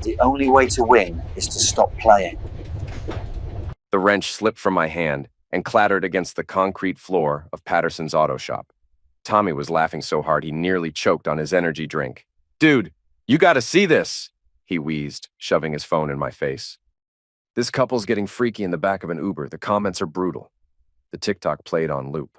The only way to win is to stop playing. The wrench slipped from my hand and clattered against the concrete floor of Patterson's auto shop. Tommy was laughing so hard he nearly choked on his energy drink. "Dude, you gotta see this," he wheezed, shoving his phone in my face. "This couple's getting freaky in the back of an Uber. The comments are brutal." The TikTok played on loop.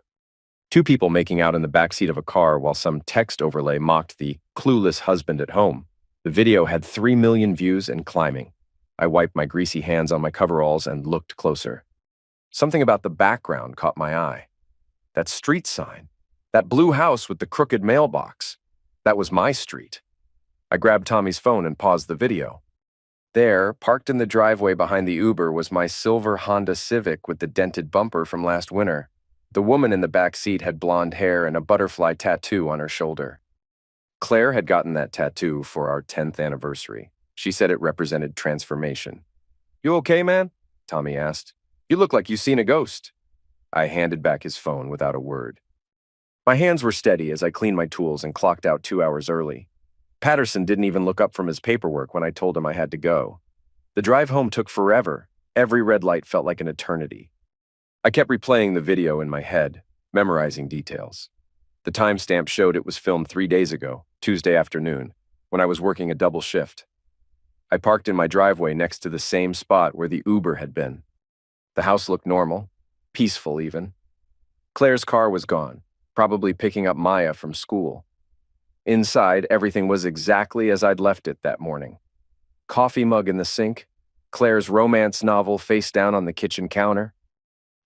Two people making out in the backseat of a car while some text overlay mocked the clueless husband at home. The video had 3 million views and climbing. I wiped my greasy hands on my coveralls and looked closer. Something about the background caught my eye. That street sign. That blue house with the crooked mailbox. That was my street. I grabbed Tommy's phone and paused the video. There, parked in the driveway behind the Uber, was my silver Honda Civic with the dented bumper from last winter. The woman in the back seat had blonde hair and a butterfly tattoo on her shoulder. Claire had gotten that tattoo for our 10th anniversary. She said it represented transformation. "You okay, man?" Tommy asked. "You look like you've seen a ghost." I handed back his phone without a word. My hands were steady as I cleaned my tools and clocked out 2 hours early. Patterson didn't even look up from his paperwork when I told him I had to go. The drive home took forever. Every red light felt like an eternity. I kept replaying the video in my head, memorizing details. The timestamp showed it was filmed 3 days ago, Tuesday afternoon, when I was working a double shift. I parked in my driveway next to the same spot where the Uber had been. The house looked normal, peaceful even. Claire's car was gone, probably picking up Maya from school. Inside, everything was exactly as I'd left it that morning. Coffee mug in the sink, Claire's romance novel face down on the kitchen counter,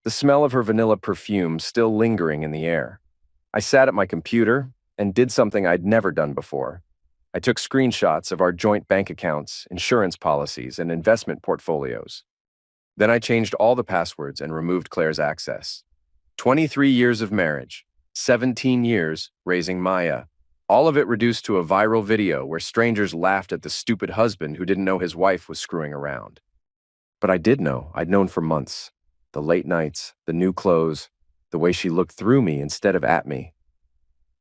the smell of her vanilla perfume still lingering in the air. I sat at my computer and did something I'd never done before. I took screenshots of our joint bank accounts, insurance policies, and investment portfolios. Then I changed all the passwords and removed Claire's access. 23 years of marriage, 17 years raising Maya. All of it reduced to a viral video where strangers laughed at the stupid husband who didn't know his wife was screwing around. But I did know. I'd known for months. The late nights, the new clothes, the way she looked through me instead of at me.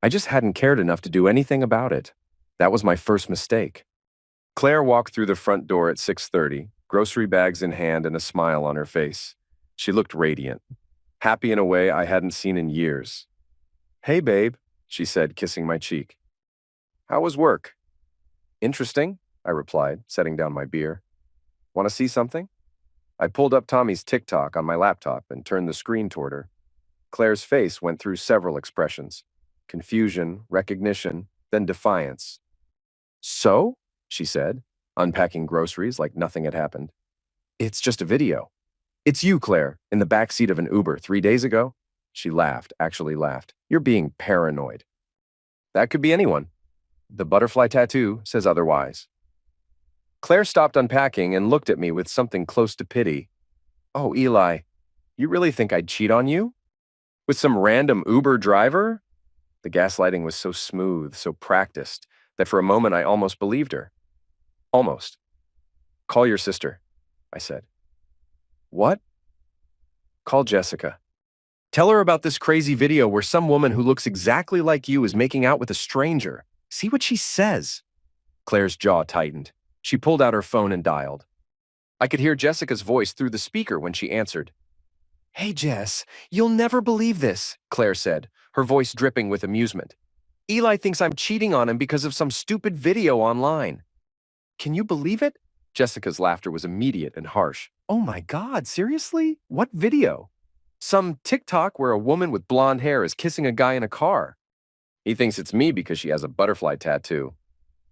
I just hadn't cared enough to do anything about it. That was my first mistake. Claire walked through the front door at 6:30, grocery bags in hand and a smile on her face. She looked radiant, happy in a way I hadn't seen in years. "Hey, babe," she said, kissing my cheek. "How was work?" "Interesting," I replied, setting down my beer. "Want to see something?" I pulled up Tommy's TikTok on my laptop and turned the screen toward her. Claire's face went through several expressions: confusion, recognition, then defiance. "So?" she said, unpacking groceries like nothing had happened. "It's just a video." "It's you, Claire, in the backseat of an Uber 3 days ago?" She laughed, actually laughed. "You're being paranoid." "That could be anyone. The butterfly tattoo says otherwise." Claire stopped unpacking and looked at me with something close to pity. "Oh, Eli, you really think I'd cheat on you? With some random Uber driver?" The gaslighting was so smooth, so practiced, that for a moment I almost believed her. Almost. "Call your sister," I said. "What?" "Call Jessica. Tell her about this crazy video where some woman who looks exactly like you is making out with a stranger. See what she says." Claire's jaw tightened. She pulled out her phone and dialed. I could hear Jessica's voice through the speaker when she answered. "Hey, Jess, you'll never believe this," Claire said, her voice dripping with amusement. "Eli thinks I'm cheating on him because of some stupid video online." "Can you believe it?" Jessica's laughter was immediate and harsh. "Oh my God, seriously? What video?" "Some TikTok where a woman with blonde hair is kissing a guy in a car. He thinks it's me because she has a butterfly tattoo."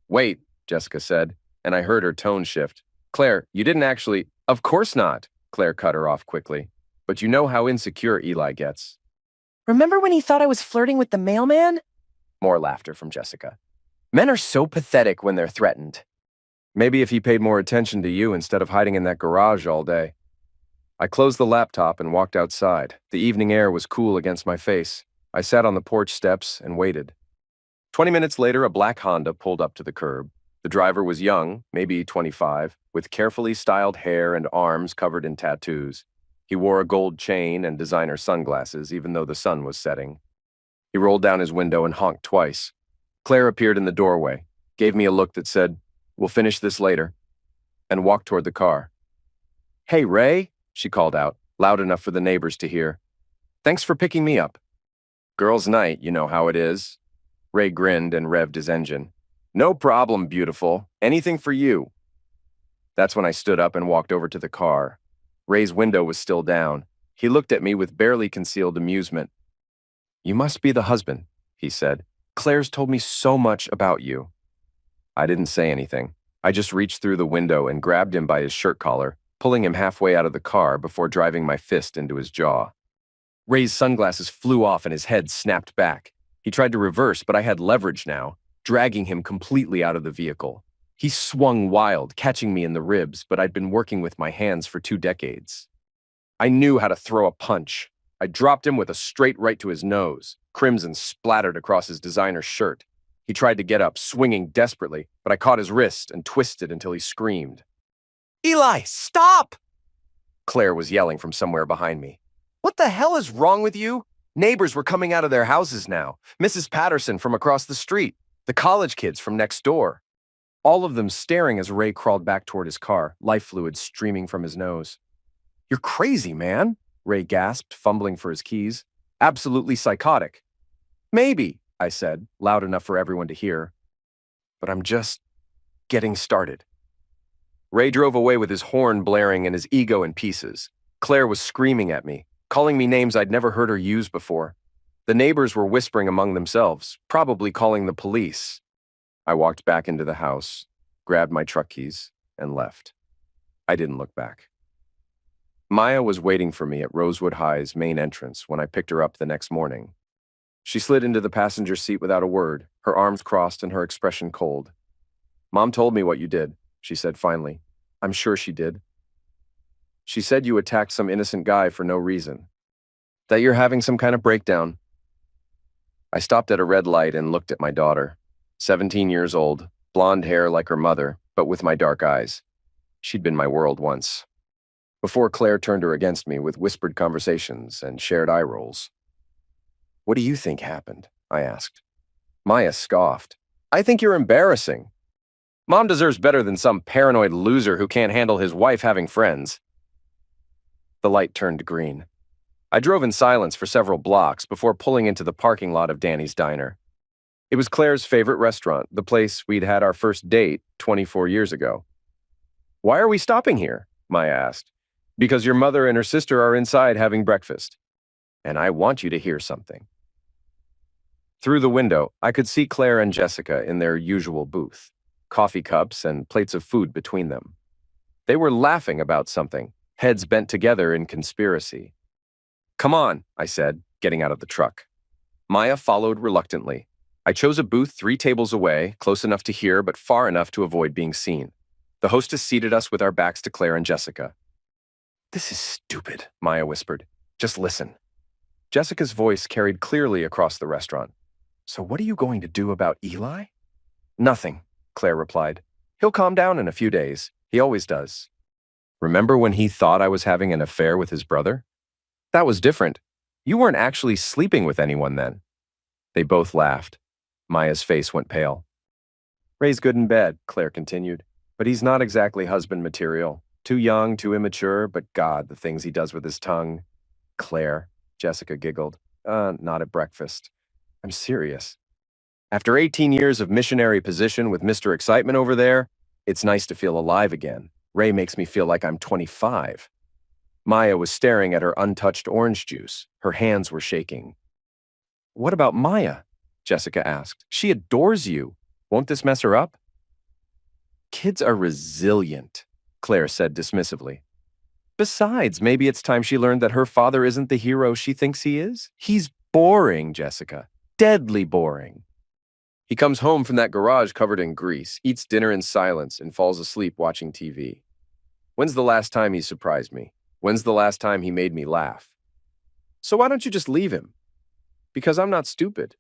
"Wait," Jessica said, and I heard her tone shift. "Claire, you didn't actually—" "Of course not," Claire cut her off quickly. "But you know how insecure Eli gets." "Remember when he thought I was flirting with the mailman?" More laughter from Jessica. "Men are so pathetic when they're threatened." "Maybe if he paid more attention to you instead of hiding in that garage all day." I closed the laptop and walked outside. The evening air was cool against my face. I sat on the porch steps and waited. 20 minutes later, a black Honda pulled up to the curb. The driver was young, maybe 25, with carefully styled hair and arms covered in tattoos. He wore a gold chain and designer sunglasses, even though the sun was setting. He rolled down his window and honked twice. Claire appeared in the doorway, gave me a look that said, "We'll finish this later." and walked toward the car. "Hey, Ray," she called out, loud enough for the neighbors to hear. "Thanks for picking me up." "Girls' night, you know how it is." Ray grinned and revved his engine. "No problem, beautiful. Anything for you." That's when I stood up and walked over to the car. Ray's window was still down. He looked at me with barely concealed amusement. "You must be the husband," he said. "Claire's told me so much about you." I didn't say anything. I just reached through the window and grabbed him by his shirt collar, pulling him halfway out of the car before driving my fist into his jaw. Ray's sunglasses flew off and his head snapped back. He tried to reverse, but I had leverage now, dragging him completely out of the vehicle. He swung wild, catching me in the ribs, but I'd been working with my hands for 2 decades. I knew how to throw a punch. I dropped him with a straight right to his nose. Crimson splattered across his designer shirt. He tried to get up, swinging desperately, but I caught his wrist and twisted until he screamed. "Eli, stop!" Claire was yelling from somewhere behind me. "What the hell is wrong with you?" Neighbors were coming out of their houses now. Mrs. Patterson from across the street, the college kids from next door. All of them staring as Ray crawled back toward his car, life fluid streaming from his nose. "You're crazy, man," Ray gasped, fumbling for his keys. "Absolutely psychotic." "Maybe," I said, loud enough for everyone to hear. "But I'm just getting started." Ray drove away with his horn blaring and his ego in pieces. Claire was screaming at me, calling me names I'd never heard her use before. The neighbors were whispering among themselves, probably calling the police. I walked back into the house, grabbed my truck keys, and left. I didn't look back. Maya was waiting for me at Rosewood High's main entrance when I picked her up the next morning. She slid into the passenger seat without a word, her arms crossed and her expression cold. "Mom told me what you did," she said finally. "I'm sure she did. She said you attacked some innocent guy for no reason. That you're having some kind of breakdown." I stopped at a red light and looked at my daughter. 17 years old, blonde hair like her mother, but with my dark eyes. She'd been my world once. Before Claire turned her against me with whispered conversations and shared eye rolls. "What do you think happened?" I asked. Maya scoffed. "I think you're embarrassing. Mom deserves better than some paranoid loser who can't handle his wife having friends." The light turned green. I drove in silence for several blocks before pulling into the parking lot of Danny's Diner. It was Claire's favorite restaurant, the place we'd had our first date 24 years ago. "Why are we stopping here?" Maya asked. "Because your mother and her sister are inside having breakfast. And I want you to hear something." Through the window, I could see Claire and Jessica in their usual booth, coffee cups and plates of food between them. They were laughing about something, heads bent together in conspiracy. "Come on," I said, getting out of the truck. Maya followed reluctantly. I chose a booth 3 tables away, close enough to hear but far enough to avoid being seen. The hostess seated us with our backs to Claire and Jessica. "This is stupid," Maya whispered. "Just listen." Jessica's voice carried clearly across the restaurant. "So what are you going to do about Eli?" "Nothing," Claire replied. "He'll calm down in a few days. He always does." "Remember when he thought I was having an affair with his brother? That was different. You weren't actually sleeping with anyone then." They both laughed. Maya's face went pale. "Ray's good in bed," Claire continued, "but he's not exactly husband material. Too young, too immature, but God, the things he does with his tongue." "Claire," Jessica giggled. Not at breakfast. I'm serious. After 18 years of missionary position with Mr. Excitement over there, it's nice to feel alive again. Ray makes me feel like I'm 25. Maya was staring at her untouched orange juice. Her hands were shaking. "What about Maya?" Jessica asked. "She adores you. Won't this mess her up?" "Kids are resilient," Claire said dismissively. "Besides, maybe it's time she learned that her father isn't the hero she thinks he is. He's boring, Jessica. Deadly boring. He comes home from that garage covered in grease, eats dinner in silence, and falls asleep watching TV. When's the last time he surprised me? When's the last time he made me laugh? So why don't you just leave him? Because I'm not stupid.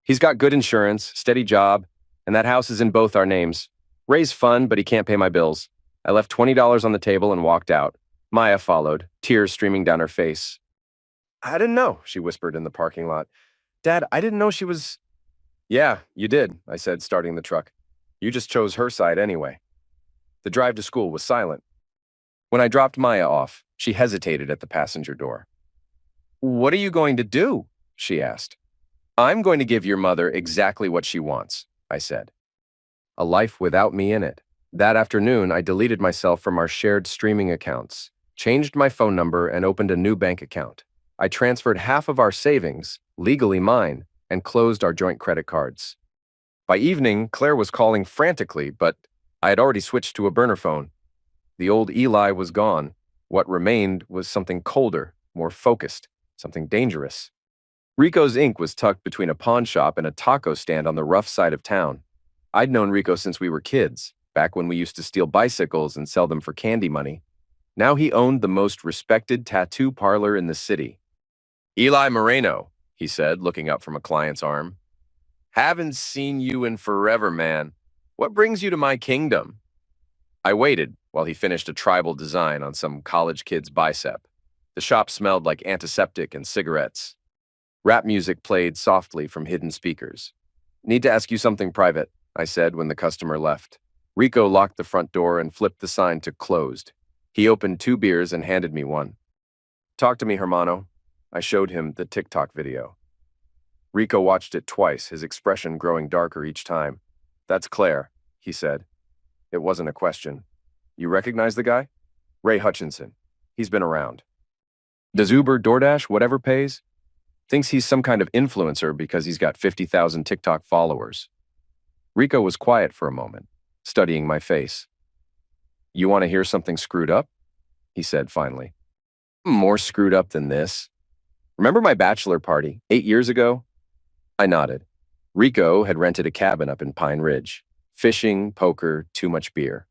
He's got good insurance, steady job, and that house is in both our names. Ray's fun, but he can't pay my bills. I left $20 on the table and walked out. Maya followed, tears streaming down her face. "I didn't know," she whispered in the parking lot. "Dad, I didn't know she was—" "Yeah, you did," I said, starting the truck. "You just chose her side anyway." The drive to school was silent. When I dropped Maya off, she hesitated at the passenger door. "What are you going to do?" she asked. "I'm going to give your mother exactly what she wants," I said. A life without me in it. That afternoon, I deleted myself from our shared streaming accounts, changed my phone number, and opened a new bank account. I transferred half of our savings, legally mine, and closed our joint credit cards. By evening, Claire was calling frantically, but I had already switched to a burner phone. The old Eli was gone. What remained was something colder, more focused, something dangerous. Rico's ink was tucked between a pawn shop and a taco stand on the rough side of town. I'd known Rico since we were kids, back when we used to steal bicycles and sell them for candy money. Now he owned the most respected tattoo parlor in the city. "Eli Moreno," he said, looking up from a client's arm. "Haven't seen you in forever, man. What brings you to my kingdom?" I waited while he finished a tribal design on some college kid's bicep. The shop smelled like antiseptic and cigarettes. Rap music played softly from hidden speakers. "Need to ask you something private," I said when the customer left. Rico locked the front door and flipped the sign to closed. He opened 2 beers and handed me one. "Talk to me, Hermano." I showed him the TikTok video. Rico watched it twice, his expression growing darker each time. "That's Claire," he said. It wasn't a question. "You recognize the guy?" "Ray Hutchinson. He's been around. Does Uber, DoorDash, whatever pays? Thinks he's some kind of influencer because he's got 50,000 TikTok followers." Rico was quiet for a moment, studying my face. "You want to hear something screwed up?" he said finally. "More screwed up than this. Remember my bachelor party 8 years ago?" I nodded. Rico had rented a cabin up in Pine Ridge. Fishing, poker, too much beer.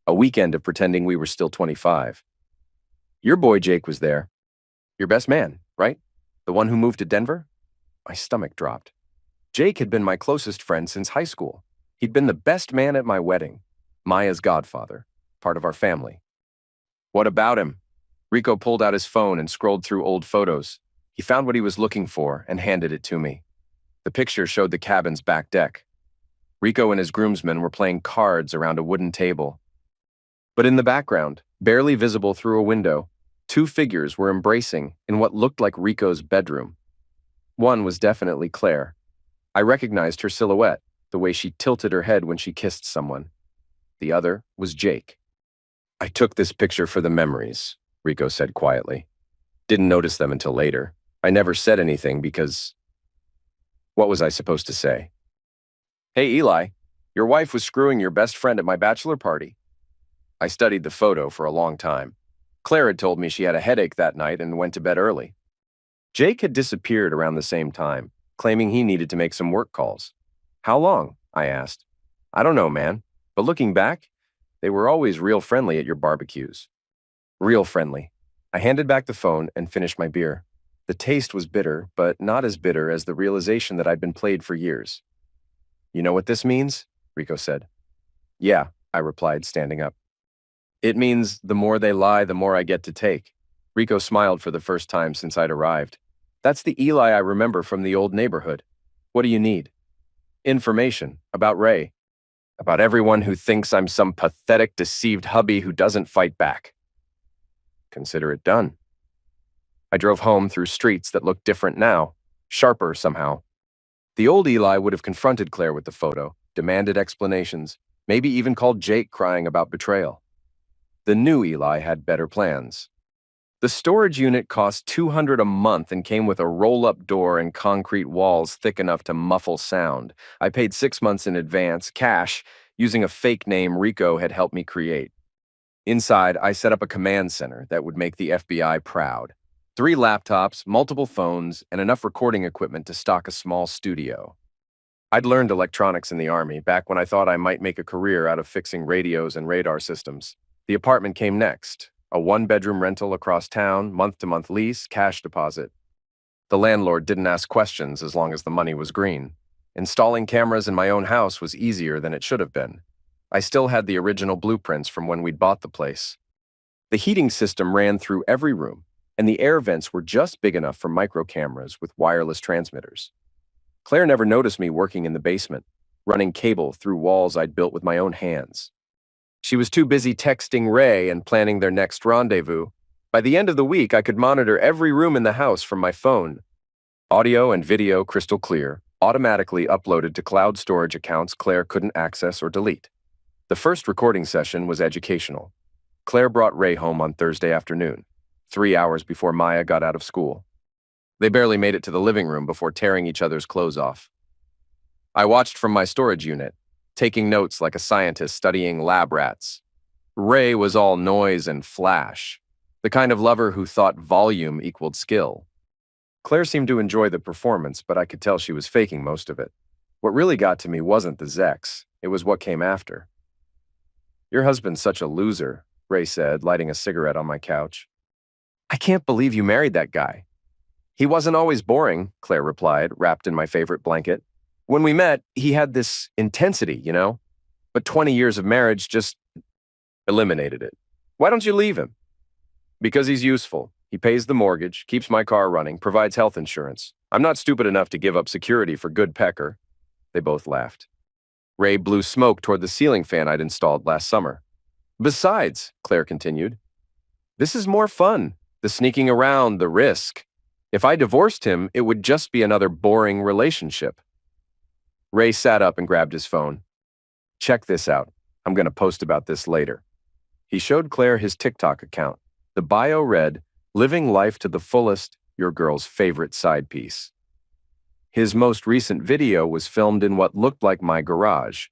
A weekend of pretending we were still 25. "Your boy Jake was there. Your best man, right? The one who moved to Denver?" My stomach dropped. Jake had been my closest friend since high school. He'd been the best man at my wedding. Maya's godfather, part of our family. "What about him?" Rico pulled out his phone and scrolled through old photos. He found what he was looking for and handed it to me. The picture showed the cabin's back deck. Rico and his groomsmen were playing cards around a wooden table. But in the background, barely visible through a window, 2 figures were embracing in what looked like Rico's bedroom. One was definitely Claire. I recognized her silhouette, the way she tilted her head when she kissed someone. The other was Jake. "I took this picture for the memories," Rico said quietly. "Didn't notice them until later. I never said anything because..." What was I supposed to say? "Hey, Eli, your wife was screwing your best friend at my bachelor party." I studied the photo for a long time. Claire had told me she had a headache that night and went to bed early. Jake had disappeared around the same time, claiming he needed to make some work calls. "How long?" I asked. "I don't know, man. But looking back, they were always real friendly at your barbecues." Real friendly. I handed back the phone and finished my beer. The taste was bitter, but not as bitter as the realization that I'd been played for years. "You know what this means?" Rico said. "Yeah," I replied, standing up. "It means the more they lie, the more I get to take." Rico smiled for the first time since I'd arrived. "That's the Eli I remember from the old neighborhood. What do you need?" "Information about Ray. About everyone who thinks I'm some pathetic, deceived hubby who doesn't fight back." "Consider it done." I drove home through streets that looked different now, sharper somehow. The old Eli would have confronted Claire with the photo, demanded explanations, maybe even called Jake crying about betrayal. The new Eli had better plans. The storage unit cost $200 a month and came with a roll-up door and concrete walls thick enough to muffle sound. I paid 6 months in advance, cash, using a fake name Rico had helped me create. Inside, I set up a command center that would make the FBI proud. 3 laptops, multiple phones, and enough recording equipment to stock a small studio. I'd learned electronics in the Army back when I thought I might make a career out of fixing radios and radar systems. The apartment came next, a 1-bedroom rental across town, month-to-month lease, cash deposit. The landlord didn't ask questions as long as the money was green. Installing cameras in my own house was easier than it should have been. I still had the original blueprints from when we'd bought the place. The heating system ran through every room, and the air vents were just big enough for micro cameras with wireless transmitters. Claire never noticed me working in the basement, running cable through walls I'd built with my own hands. She was too busy texting Ray and planning their next rendezvous. By the end of the week, I could monitor every room in the house from my phone. Audio and video crystal clear, automatically uploaded to cloud storage accounts Claire couldn't access or delete. The first recording session was educational. Claire brought Ray home on Thursday afternoon, 3 hours before Maya got out of school. They barely made it to the living room before tearing each other's clothes off. I watched from my storage unit, taking notes like a scientist studying lab rats. Ray was all noise and flash, the kind of lover who thought volume equaled skill. Claire seemed to enjoy the performance, but I could tell she was faking most of it. What really got to me wasn't the Zex, it was what came after. "Your husband's such a loser," Ray said, lighting a cigarette on my couch. "I can't believe you married that guy." "He wasn't always boring," Claire replied, wrapped in my favorite blanket. "When we met, he had this intensity, you know? But 20 years of marriage just eliminated it. Why don't you leave him?" "Because he's useful. He pays the mortgage, keeps my car running, provides health insurance. I'm not stupid enough to give up security for good pecker." They both laughed. Ray blew smoke toward the ceiling fan I'd installed last summer. "Besides," Claire continued, "this is more fun, the sneaking around, the risk. If I divorced him, it would just be another boring relationship." Ray sat up and grabbed his phone. "Check this out. I'm going to post about this later." He showed Claire his TikTok account. The bio read, "Living life to the fullest, your girl's favorite side piece." His most recent video was filmed in what looked like my garage.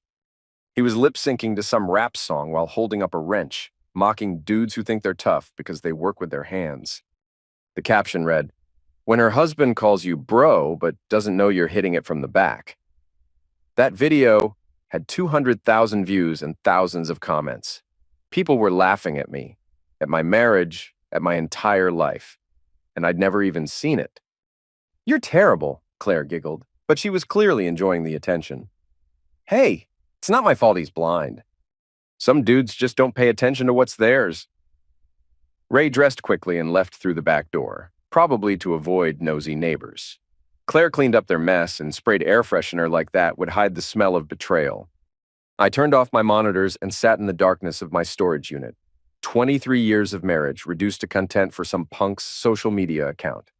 He was lip-syncing to some rap song while holding up a wrench, mocking dudes who think they're tough because they work with their hands. The caption read, "When her husband calls you bro but doesn't know you're hitting it from the back." That video had 200,000 views and thousands of comments. People were laughing at me, at my marriage, at my entire life, and I'd never even seen it. "You're terrible," Claire giggled, but she was clearly enjoying the attention. "Hey, it's not my fault he's blind. Some dudes just don't pay attention to what's theirs." Ray dressed quickly and left through the back door, probably to avoid nosy neighbors. Claire cleaned up their mess and sprayed air freshener like that would hide the smell of betrayal. I turned off my monitors and sat in the darkness of my storage unit. 23 years of marriage reduced to content for some punk's social media account.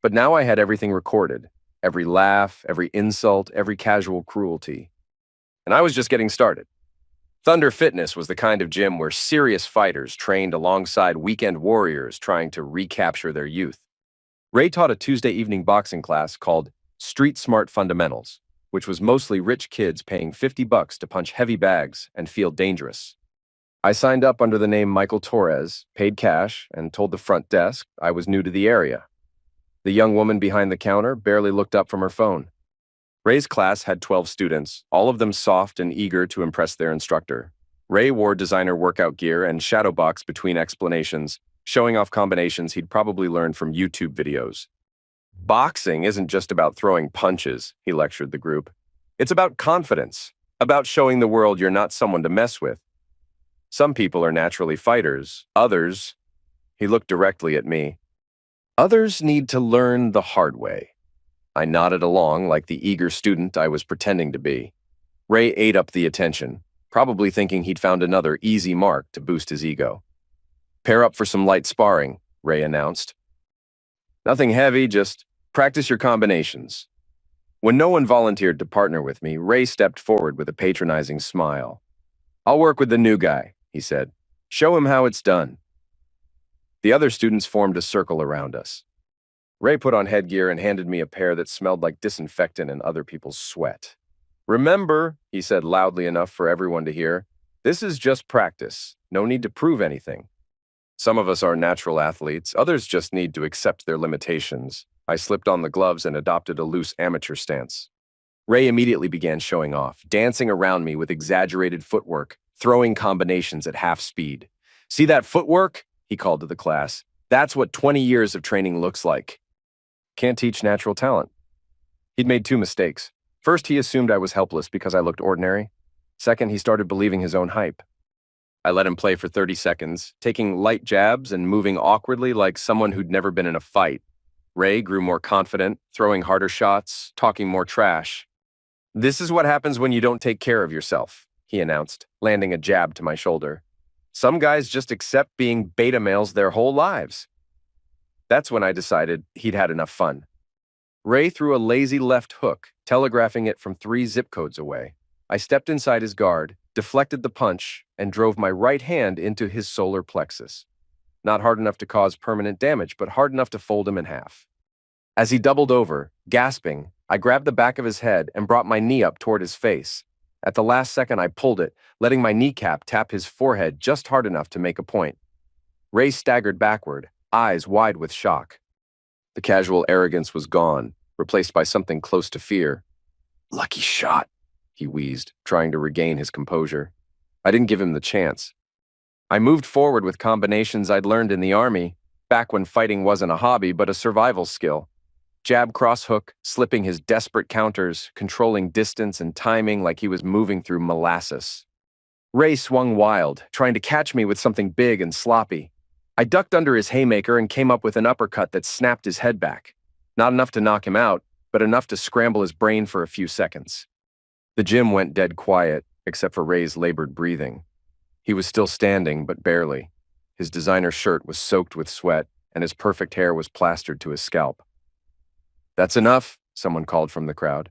But now I had everything recorded, every laugh, every insult, every casual cruelty. And I was just getting started. Thunder Fitness was the kind of gym where serious fighters trained alongside weekend warriors trying to recapture their youth. Ray taught a Tuesday evening boxing class called Street Smart Fundamentals, which was mostly rich kids paying $50 to punch heavy bags and feel dangerous. I signed up under the name Michael Torres, paid cash, and told the front desk I was new to the area. The young woman behind the counter barely looked up from her phone. Ray's class had 12 students, all of them soft and eager to impress their instructor. Ray wore designer workout gear and shadowbox between explanations, showing off combinations he'd probably learned from YouTube videos. "Boxing isn't just about throwing punches," he lectured the group. "It's about confidence, about showing the world you're not someone to mess with. Some people are naturally fighters, others," he looked directly at me, "others need to learn the hard way." I nodded along like the eager student I was pretending to be. Ray ate up the attention, probably thinking he'd found another easy mark to boost his ego. "Pair up for some light sparring," Ray announced. "Nothing heavy, just practice your combinations." When no one volunteered to partner with me, Ray stepped forward with a patronizing smile. "I'll work with the new guy," he said. "Show him how it's done." The other students formed a circle around us. Ray put on headgear and handed me a pair that smelled like disinfectant and other people's sweat. "Remember," he said loudly enough for everyone to hear, "this is just practice. No need to prove anything. Some of us are natural athletes, others just need to accept their limitations." I slipped on the gloves and adopted a loose amateur stance. Ray immediately began showing off, dancing around me with exaggerated footwork, throwing combinations at half speed. "See that footwork?" he called to the class. "That's what 20 years of training looks like." Can't teach natural talent. He'd made 2 mistakes. First, he assumed I was helpless because I looked ordinary. Second, he started believing his own hype. I let him play for 30 seconds, taking light jabs and moving awkwardly like someone who'd never been in a fight. Ray grew more confident, throwing harder shots, talking more trash. "This is what happens when you don't take care of yourself," he announced, landing a jab to my shoulder. Some guys just accept being beta males their whole lives. That's when I decided he'd had enough fun. Ray threw a lazy left hook, telegraphing it from 3 zip codes away. I stepped inside his guard, deflected the punch, and drove my right hand into his solar plexus. Not hard enough to cause permanent damage, but hard enough to fold him in half. As he doubled over, gasping, I grabbed the back of his head and brought my knee up toward his face. At the last second, I pulled it, letting my kneecap tap his forehead just hard enough to make a point. Ray staggered backward, eyes wide with shock. The casual arrogance was gone, replaced by something close to fear. "Lucky shot," he wheezed, trying to regain his composure. I didn't give him the chance. I moved forward with combinations I'd learned in the Army, back when fighting wasn't a hobby but a survival skill. Jab, cross hook, slipping his desperate counters, controlling distance and timing like he was moving through molasses. Ray swung wild, trying to catch me with something big and sloppy. I ducked under his haymaker and came up with an uppercut that snapped his head back. Not enough to knock him out, but enough to scramble his brain for a few seconds. The gym went dead quiet, except for Ray's labored breathing. He was still standing, but barely. His designer shirt was soaked with sweat, and his perfect hair was plastered to his scalp. "That's enough," someone called from the crowd.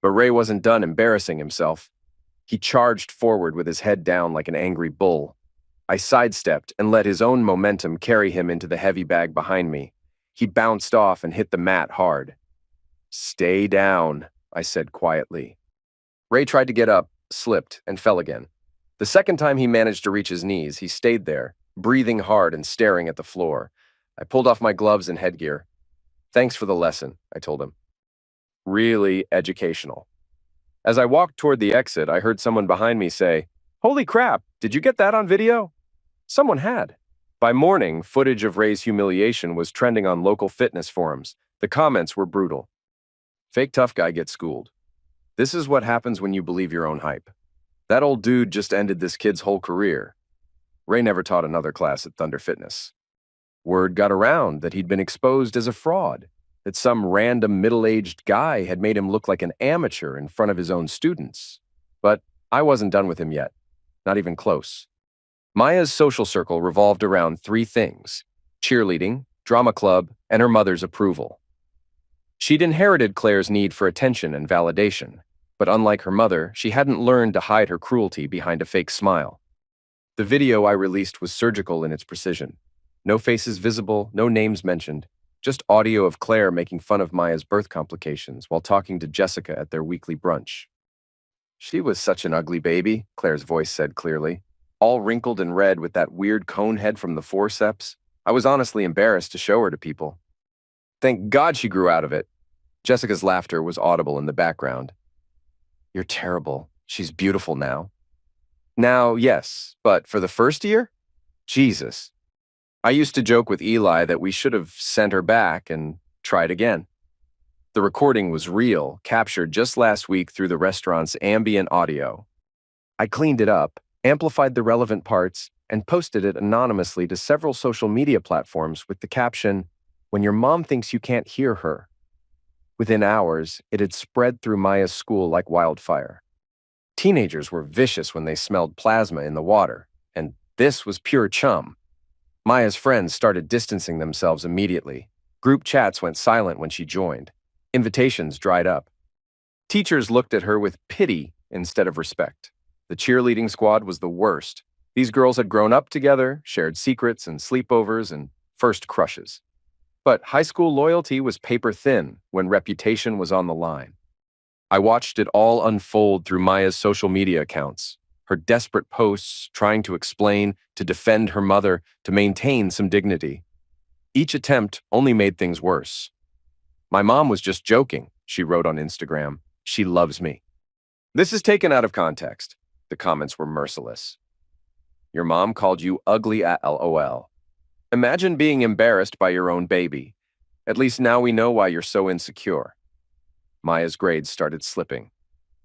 But Ray wasn't done embarrassing himself. He charged forward with his head down like an angry bull. I sidestepped and let his own momentum carry him into the heavy bag behind me. He bounced off and hit the mat hard. "Stay down," I said quietly. Ray tried to get up, slipped, and fell again. The second time he managed to reach his knees, he stayed there, breathing hard and staring at the floor. I pulled off my gloves and headgear. "Thanks for the lesson," I told him. Really educational. As I walked toward the exit, I heard someone behind me say, "Holy crap, did you get that on video?" Someone had. By morning, footage of Ray's humiliation was trending on local fitness forums. The comments were brutal. "Fake tough guy gets schooled. This is what happens when you believe your own hype. That old dude just ended this kid's whole career. Ray never taught another class at Thunder Fitness." Word got around that he'd been exposed as a fraud, that some random middle-aged guy had made him look like an amateur in front of his own students. But I wasn't done with him yet, not even close. Maya's social circle revolved around 3 things: cheerleading, drama club, and her mother's approval. She'd inherited Claire's need for attention and validation, but unlike her mother, she hadn't learned to hide her cruelty behind a fake smile. The video I released was surgical in its precision. No faces visible, no names mentioned, just audio of Claire making fun of Maya's birth complications while talking to Jessica at their weekly brunch. "She was such an ugly baby," Claire's voice said clearly. "All wrinkled and red with that weird cone head from the forceps. I was honestly embarrassed to show her to people. Thank God she grew out of it." Jessica's laughter was audible in the background. "You're terrible. She's beautiful now." "Now, yes, but for the first year? Jesus." I used to joke with Eli that we should have sent her back and tried again. The recording was real, captured just last week through the restaurant's ambient audio. I cleaned it up, amplified the relevant parts, and posted it anonymously to several social media platforms with the caption, "When your mom thinks you can't hear her." Within hours, it had spread through Maya's school like wildfire. Teenagers were vicious when they smelled plasma in the water, and this was pure chum. Maya's friends started distancing themselves immediately. Group chats went silent when she joined. Invitations dried up. Teachers looked at her with pity instead of respect. The cheerleading squad was the worst. These girls had grown up together, shared secrets and sleepovers and first crushes. But high school loyalty was paper thin when reputation was on the line. I watched it all unfold through Maya's social media accounts. Her desperate posts trying to explain, to defend her mother, to maintain some dignity. Each attempt only made things worse. "My mom was just joking," she wrote on Instagram. "She loves me." This is taken out of context. The comments were merciless. "Your mom called you ugly at LOL. Imagine being embarrassed by your own baby. At least now we know why you're so insecure." Maya's grades started slipping.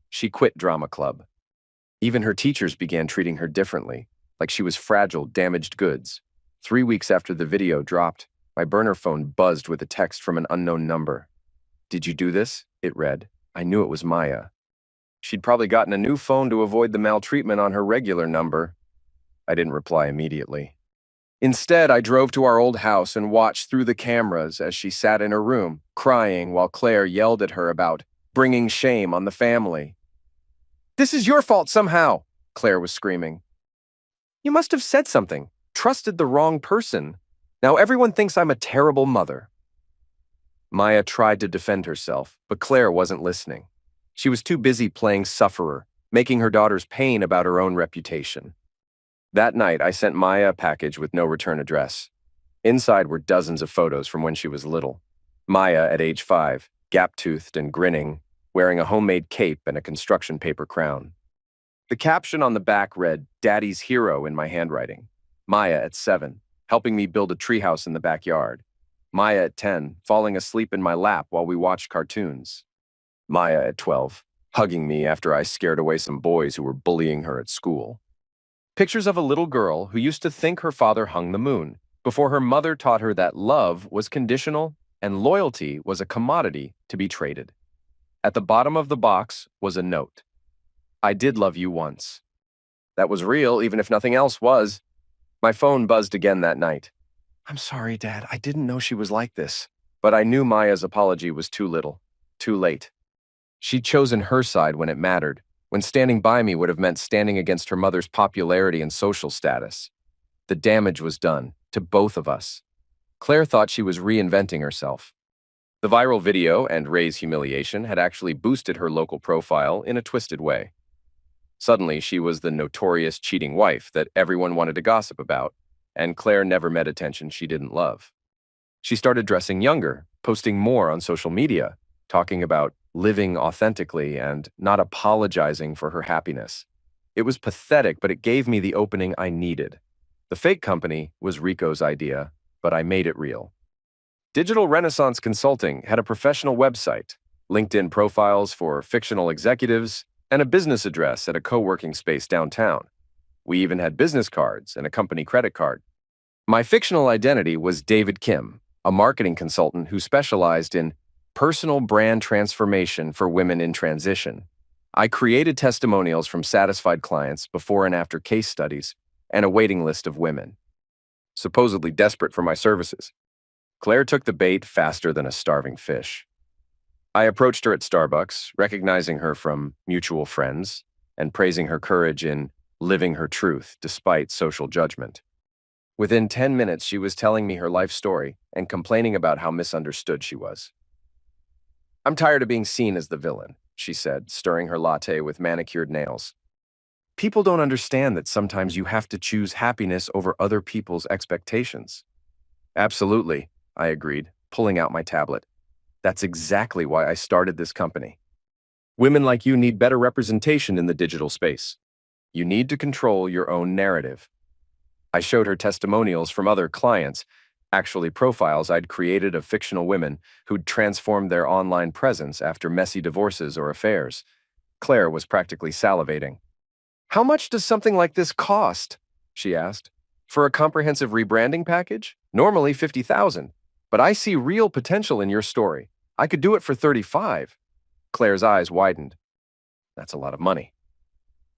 She quit drama club. Even her teachers began treating her differently, like she was fragile, damaged goods. 3 weeks after the video dropped, my burner phone buzzed with a text from an unknown number. "Did you do this?" it read. I knew it was Maya. She'd probably gotten a new phone to avoid the maltreatment on her regular number. I didn't reply immediately. Instead, I drove to our old house and watched through the cameras as she sat in her room, crying while Claire yelled at her about bringing shame on the family. "This is your fault somehow," Claire was screaming. "You must have said something, trusted the wrong person. Now everyone thinks I'm a terrible mother." Maya tried to defend herself, but Claire wasn't listening. She was too busy playing sufferer, making her daughter's pain about her own reputation. That night, I sent Maya a package with no return address. Inside were dozens of photos from when she was little. Maya at age 5, gap-toothed and grinning, wearing a homemade cape and a construction paper crown. The caption on the back read, "Daddy's hero," in my handwriting. Maya at 7, helping me build a treehouse in the backyard. Maya at 10, falling asleep in my lap while we watched cartoons. Maya at 12, hugging me after I scared away some boys who were bullying her at school. Pictures of a little girl who used to think her father hung the moon before her mother taught her that love was conditional and loyalty was a commodity to be traded. At the bottom of the box was a note. "I did love you once." That was real, even if nothing else was. My phone buzzed again that night. "I'm sorry, Dad. I didn't know she was like this." But I knew Maya's apology was too little, too late. She'd chosen her side when it mattered, when standing by me would have meant standing against her mother's popularity and social status. The damage was done, to both of us. Claire thought she was reinventing herself. The viral video and Ray's humiliation had actually boosted her local profile in a twisted way. Suddenly, she was the notorious cheating wife that everyone wanted to gossip about, and Claire never met attention she didn't love. She started dressing younger, posting more on social media, talking about living authentically and not apologizing for her happiness. It was pathetic, but it gave me the opening I needed. The fake company was Rico's idea, but I made it real. Digital Renaissance Consulting had a professional website, LinkedIn profiles for fictional executives, and a business address at a co-working space downtown. We even had business cards and a company credit card. My fictional identity was David Kim, a marketing consultant who specialized in personal brand transformation for women in transition. I created testimonials from satisfied clients, before and after case studies, and a waiting list of women, supposedly desperate for my services. Claire took the bait faster than a starving fish. I approached her at Starbucks, recognizing her from mutual friends and praising her courage in living her truth despite social judgment. Within 10 minutes, she was telling me her life story and complaining about how misunderstood she was. "I'm tired of being seen as the villain," she said, stirring her latte with manicured nails. "People don't understand that sometimes you have to choose happiness over other people's expectations." "Absolutely," I agreed, pulling out my tablet. "That's exactly why I started this company. Women like you need better representation in the digital space. You need to control your own narrative." I showed her testimonials from other clients, actually profiles I'd created of fictional women who'd transformed their online presence after messy divorces or affairs. Claire was practically salivating. "How much does something like this cost?" she asked. "For a comprehensive rebranding package? Normally $50,000. But I see real potential in your story. I could do it for $35. Claire's eyes widened. "That's a lot of money."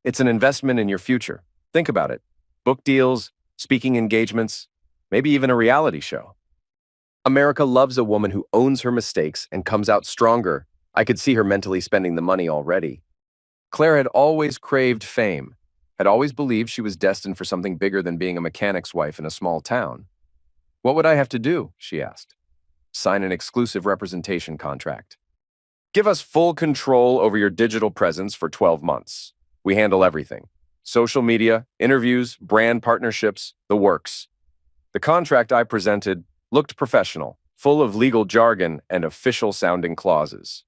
"It's an investment in your future. Think about it. Book deals, speaking engagements, maybe even a reality show. America loves a woman who owns her mistakes and comes out stronger." I could see her mentally spending the money already. Claire had always craved fame, had always believed she was destined for something bigger than being a mechanic's wife in a small town. "What would I have to do?" she asked. "Sign an exclusive representation contract. Give us full control over your digital presence for 12 months. We handle everything. Social media, interviews, brand partnerships, the works." The contract I presented looked professional, full of legal jargon and official-sounding clauses.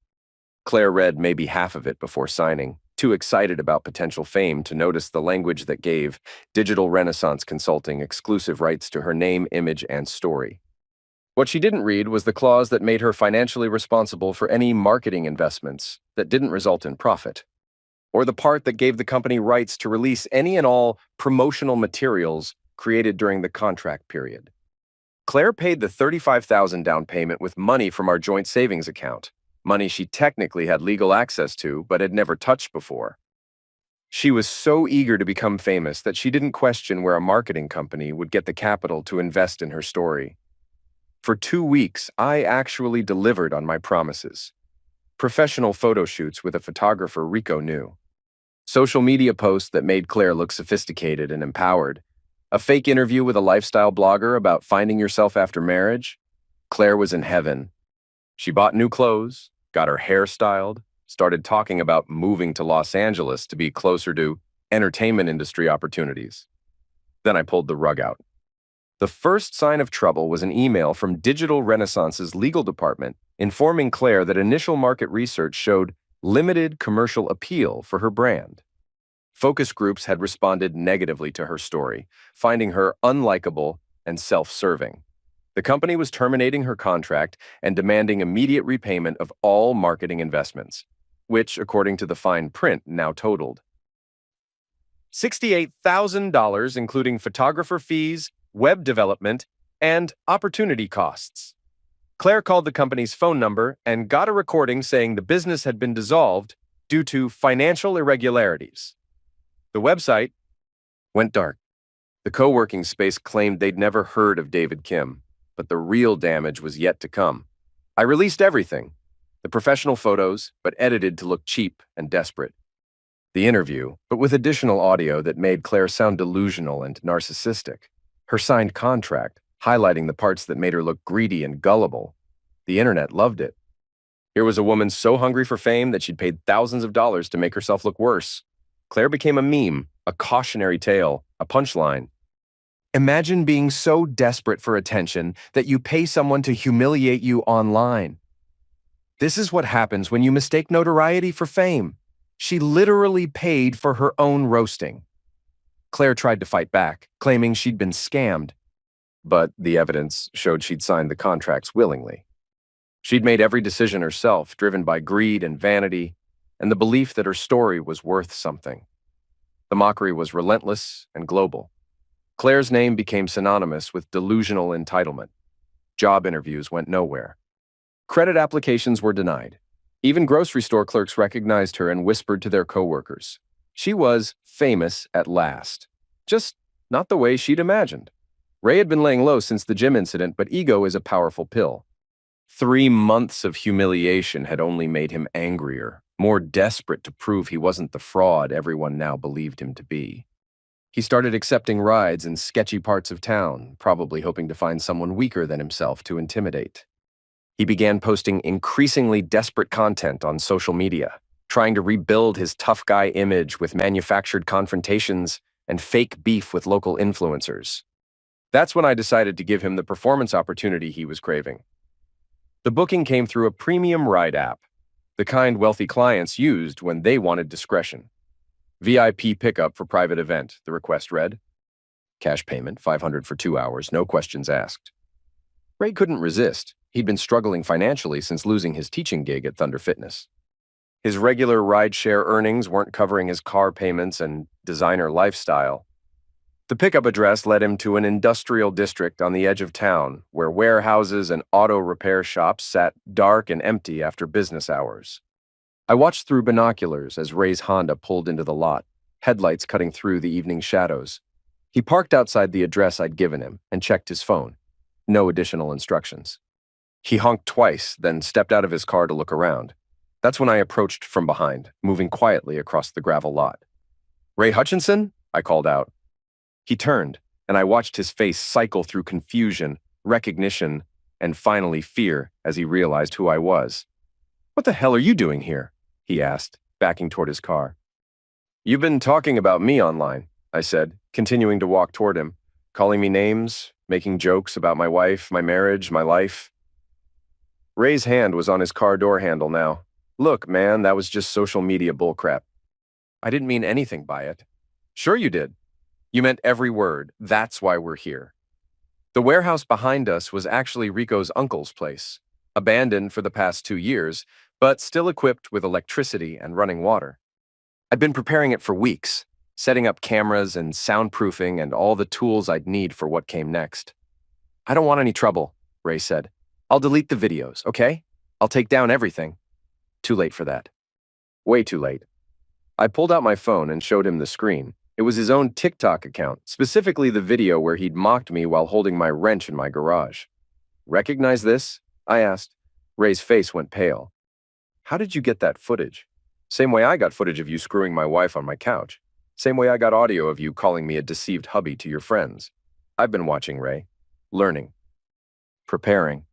Claire read maybe half of it before signing, too excited about potential fame to notice the language that gave Digital Renaissance Consulting exclusive rights to her name, image, and story. What she didn't read was the clause that made her financially responsible for any marketing investments that didn't result in profit, or the part that gave the company rights to release any and all promotional materials created during the contract period. Claire paid the $35,000 down payment with money from our joint savings account. money she technically had legal access to but had never touched before. She was so eager to become famous that she didn't question where a marketing company would get the capital to invest in her story. For 2 weeks, I actually delivered on my promises. Professional photo shoots with a photographer Rico knew. Social media posts that made Claire look sophisticated and empowered. A fake interview with a lifestyle blogger about finding yourself after marriage. Claire was in heaven. She bought new clothes, got her hair styled, started talking about moving to Los Angeles to be closer to entertainment industry opportunities. Then I pulled the rug out. The first sign of trouble was an email from Digital Renaissance's legal department informing Claire that initial market research showed limited commercial appeal for her brand. Focus groups had responded negatively to her story, finding her unlikable and self-serving. The company was terminating her contract and demanding immediate repayment of all marketing investments, which, according to the fine print, now totaled $68,000, including photographer fees, web development, and opportunity costs. Claire called the company's phone number and got a recording saying the business had been dissolved due to financial irregularities. The website went dark. The co-working space claimed they'd never heard of David Kim, but the real damage was yet to come. I released everything, the professional photos, but edited to look cheap and desperate. The interview, but with additional audio that made Claire sound delusional and narcissistic. Her signed contract, highlighting the parts that made her look greedy and gullible. The internet loved it. Here was a woman so hungry for fame that she'd paid thousands of dollars to make herself look worse. Claire became a meme, a cautionary tale, a punchline. Imagine being so desperate for attention that you pay someone to humiliate you online. This is what happens when you mistake notoriety for fame. She literally paid for her own roasting. Claire tried to fight back, claiming she'd been scammed. But the evidence showed she'd signed the contracts willingly. She'd made every decision herself, driven by greed and vanity, and the belief that her story was worth something. The mockery was relentless and global. Claire's name became synonymous with delusional entitlement. Job interviews went nowhere. Credit applications were denied. Even grocery store clerks recognized her and whispered to their coworkers. She was famous at last. Just not the way she'd imagined. Ray had been laying low since the gym incident, but ego is a powerful pill. 3 months of humiliation had only made him angrier, more desperate to prove he wasn't the fraud everyone now believed him to be. He started accepting rides in sketchy parts of town, probably hoping to find someone weaker than himself to intimidate. He began posting increasingly desperate content on social media, trying to rebuild his tough guy image with manufactured confrontations and fake beef with local influencers. That's when I decided to give him the performance opportunity he was craving. The booking came through a premium ride app, the kind wealthy clients used when they wanted discretion. VIP pickup for private event, the request read. Cash payment, $500 for 2 hours, no questions asked. Ray couldn't resist. He'd been struggling financially since losing his teaching gig at Thunder Fitness. His regular rideshare earnings weren't covering his car payments and designer lifestyle. The pickup address led him to an industrial district on the edge of town, where warehouses and auto repair shops sat dark and empty after business hours. I watched through binoculars as Ray's Honda pulled into the lot, headlights cutting through the evening shadows. He parked outside the address I'd given him and checked his phone. No additional instructions. He honked twice, then stepped out of his car to look around. That's when I approached from behind, moving quietly across the gravel lot. "Ray Hutchinson?" I called out. He turned, and I watched his face cycle through confusion, recognition, and finally fear as he realized who I was. "What the hell are you doing here?" he asked, backing toward his car. "You've been talking about me online," I said, continuing to walk toward him, calling me names, making jokes about my wife, my marriage, my life. Ray's hand was on his car door handle now. "Look, man, that was just social media bullcrap. I didn't mean anything by it." "Sure you did. You meant every word. That's why we're here." The warehouse behind us was actually Rico's uncle's place, abandoned for the past 2 years, but still equipped with electricity and running water. I'd been preparing it for weeks, setting up cameras and soundproofing and all the tools I'd need for what came next. "I don't want any trouble," Ray said. "I'll delete the videos, okay? I'll take down everything." Too late for that. Way too late. I pulled out my phone and showed him the screen. It was his own TikTok account, specifically the video where he'd mocked me while holding my wrench in my garage. Recognize this? I asked. Ray's face went pale. How did you get that footage? Same way I got footage of you screwing my wife on my couch. Same way I got audio of you calling me a deceived hubby to your friends. I've been watching Ray. Learning. Preparing.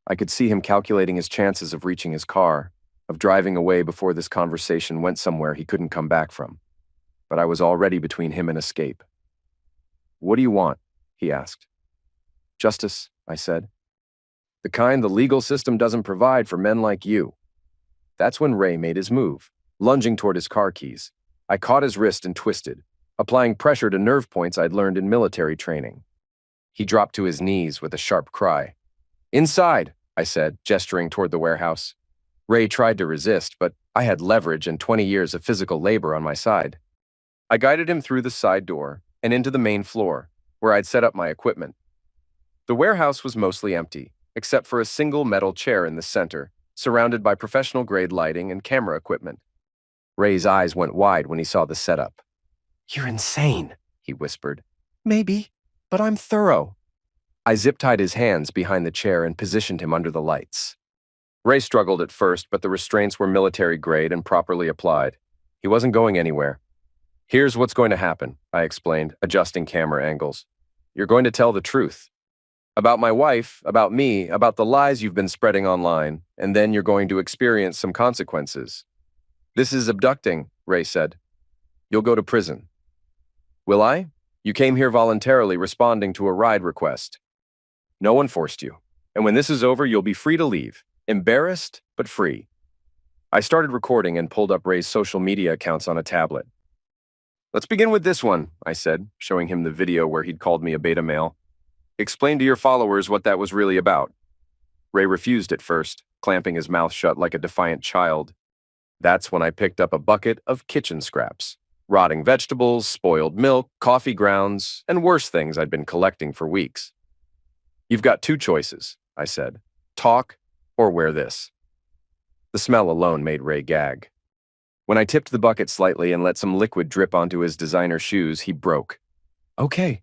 I could see him calculating his chances of reaching his car, of driving away before this conversation went somewhere he couldn't come back from. But I was already between him and escape. What do you want? He asked. Justice, I said. The kind the legal system doesn't provide for men like you. That's when Ray made his move, lunging toward his car keys. I caught his wrist and twisted, applying pressure to nerve points I'd learned in military training. He dropped to his knees with a sharp cry. Inside, I said, gesturing toward the warehouse. Ray tried to resist, but I had leverage and 20 years of physical labor on my side. I guided him through the side door and into the main floor, where I'd set up my equipment. The warehouse was mostly empty, except for a single metal chair in the center, surrounded by professional-grade lighting and camera equipment. Ray's eyes went wide when he saw the setup. You're insane, he whispered. Maybe, but I'm thorough. I zip-tied his hands behind the chair and positioned him under the lights. Ray struggled at first, but the restraints were military-grade and properly applied. He wasn't going anywhere. Here's what's going to happen, I explained, adjusting camera angles. You're going to tell the truth. About my wife, about me, about the lies you've been spreading online, and then you're going to experience some consequences. This is abducting, Ray said. You'll go to prison. Will I? You came here voluntarily responding to a ride request. No one forced you. And when this is over, you'll be free to leave. Embarrassed, but free. I started recording and pulled up Ray's social media accounts on a tablet. Let's begin with this one, I said, showing him the video where he'd called me a beta male. Explain to your followers what that was really about. Ray refused at first, clamping his mouth shut like a defiant child. That's when I picked up a bucket of kitchen scraps. Rotting vegetables, spoiled milk, coffee grounds, and worse things I'd been collecting for weeks. You've got two choices, I said. Talk or wear this. The smell alone made Ray gag. When I tipped the bucket slightly and let some liquid drip onto his designer shoes, he broke. Okay,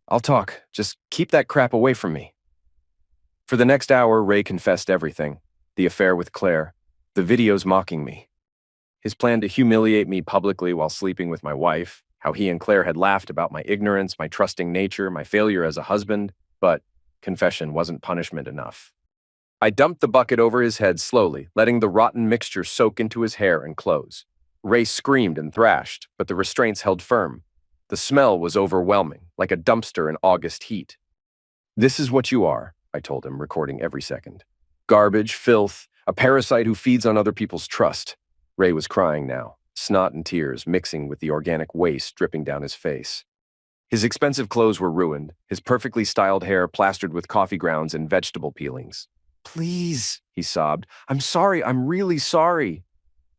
I'll talk. Just keep that crap away from me. For the next hour, Ray confessed everything. The affair with Claire, the videos mocking me, his plan to humiliate me publicly while sleeping with my wife, how he and Claire had laughed about my ignorance, my trusting nature, my failure as a husband, but confession wasn't punishment enough. I dumped the bucket over his head slowly, letting the rotten mixture soak into his hair and clothes. Ray screamed and thrashed, but the restraints held firm. The smell was overwhelming, like a dumpster in August heat. This is what you are, I told him, recording every second. Garbage, filth, a parasite who feeds on other people's trust. Ray was crying now, snot and tears mixing with the organic waste dripping down his face. His expensive clothes were ruined, his perfectly styled hair plastered with coffee grounds and vegetable peelings. Please, he sobbed. I'm sorry, I'm really sorry.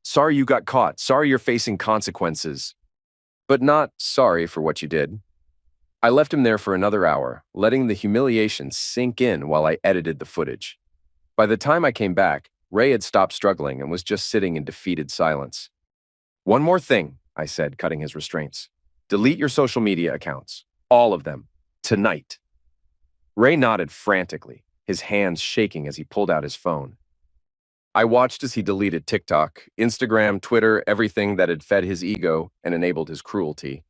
Sorry you got caught, sorry you're facing consequences. But not sorry for what you did. I left him there for another hour, letting the humiliation sink in while I edited the footage. By the time I came back, Ray had stopped struggling and was just sitting in defeated silence. One more thing, I said, cutting his restraints. Delete your social media accounts. All of them. Tonight. Ray nodded frantically, his hands shaking as he pulled out his phone. I watched as he deleted TikTok, Instagram, Twitter, everything that had fed his ego and enabled his cruelty.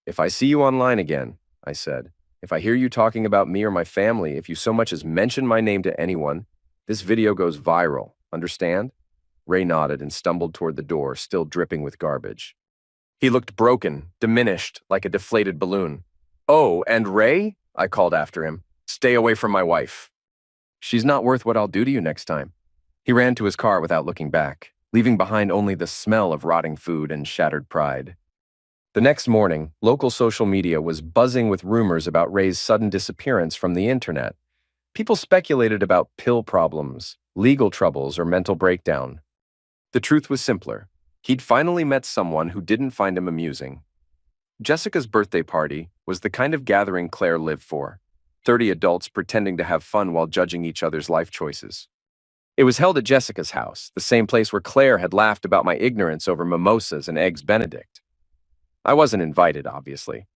If I see you online again, I said, if I hear you talking about me or my family, if you so much as mention my name to anyone, this video goes viral, understand? Ray nodded and stumbled toward the door, still dripping with garbage. He looked broken, diminished, like a deflated balloon. Oh, and Ray? I called after him. Stay away from my wife. She's not worth what I'll do to you next time. He ran to his car without looking back, leaving behind only the smell of rotting food and shattered pride. The next morning, local social media was buzzing with rumors about Ray's sudden disappearance from the internet. People speculated about pill problems, legal troubles, or mental breakdown. The truth was simpler. He'd finally met someone who didn't find him amusing. Jessica's birthday party was the kind of gathering Claire lived for, 30 adults pretending to have fun while judging each other's life choices. It was held at Jessica's house, the same place where Claire had laughed about my ignorance over mimosas and eggs Benedict. I wasn't invited, obviously.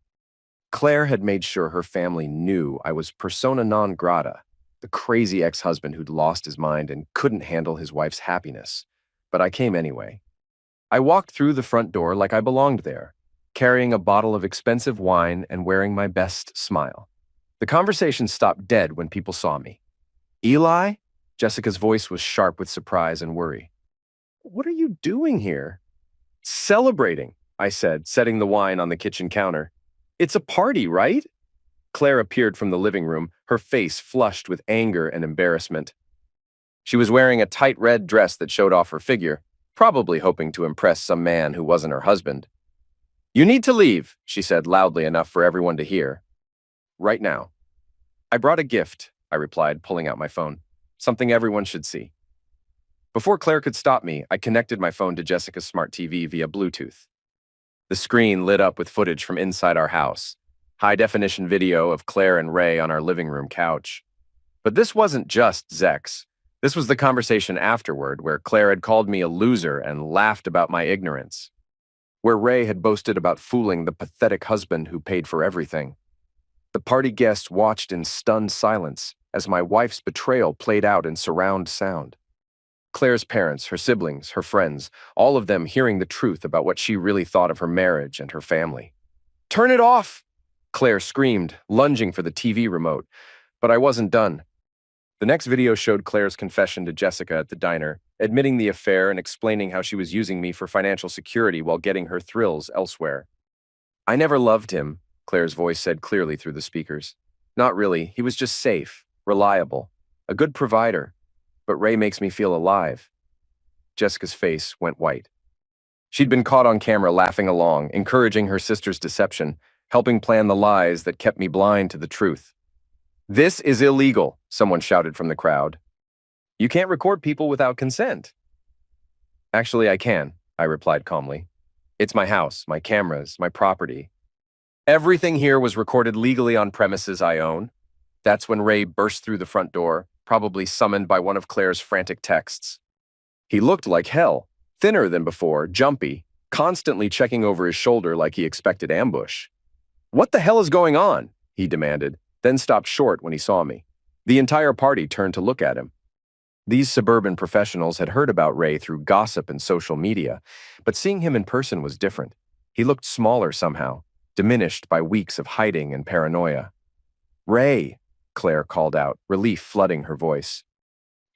Claire had made sure her family knew I was persona non grata, the crazy ex-husband who'd lost his mind and couldn't handle his wife's happiness. But I came anyway. I walked through the front door like I belonged there, carrying a bottle of expensive wine and wearing my best smile. The conversation stopped dead when people saw me. Eli? Jessica's voice was sharp with surprise and worry. What are you doing here? Celebrating, I said, setting the wine on the kitchen counter. It's a party, right? Claire appeared from the living room, her face flushed with anger and embarrassment. She was wearing a tight red dress that showed off her figure, probably hoping to impress some man who wasn't her husband. You need to leave, she said loudly enough for everyone to hear. Right now. I brought a gift, I replied, pulling out my phone. Something everyone should see. Before Claire could stop me, I connected my phone to Jessica's smart TV via Bluetooth. The screen lit up with footage from inside our house, high-definition video of Claire and Ray on our living room couch. But this wasn't just Zex. This was the conversation afterward, where Claire had called me a loser and laughed about my ignorance, where Ray had boasted about fooling the pathetic husband who paid for everything. The party guests watched in stunned silence as my wife's betrayal played out in surround sound. Claire's parents, her siblings, her friends, all of them hearing the truth about what she really thought of her marriage and her family. Turn it off! Claire screamed, lunging for the TV remote, but I wasn't done. The next video showed Claire's confession to Jessica at the diner, admitting the affair and explaining how she was using me for financial security while getting her thrills elsewhere. I never loved him, Claire's voice said clearly through the speakers. Not really, he was just safe, reliable, a good provider. But Ray makes me feel alive. Jessica's face went white. She'd been caught on camera laughing along, encouraging her sister's deception, helping plan the lies that kept me blind to the truth. This is illegal, someone shouted from the crowd. You can't record people without consent. Actually, I can, I replied calmly. It's my house, my cameras, my property. Everything here was recorded legally on premises I own. That's when Ray burst through the front door, probably summoned by one of Claire's frantic texts. He looked like hell, thinner than before, jumpy, constantly checking over his shoulder like he expected ambush. What the hell is going on? He demanded, then stopped short when he saw me. The entire party turned to look at him. These suburban professionals had heard about Ray through gossip and social media, but seeing him in person was different. He looked smaller somehow, diminished by weeks of hiding and paranoia. Ray, Claire called out, relief flooding her voice.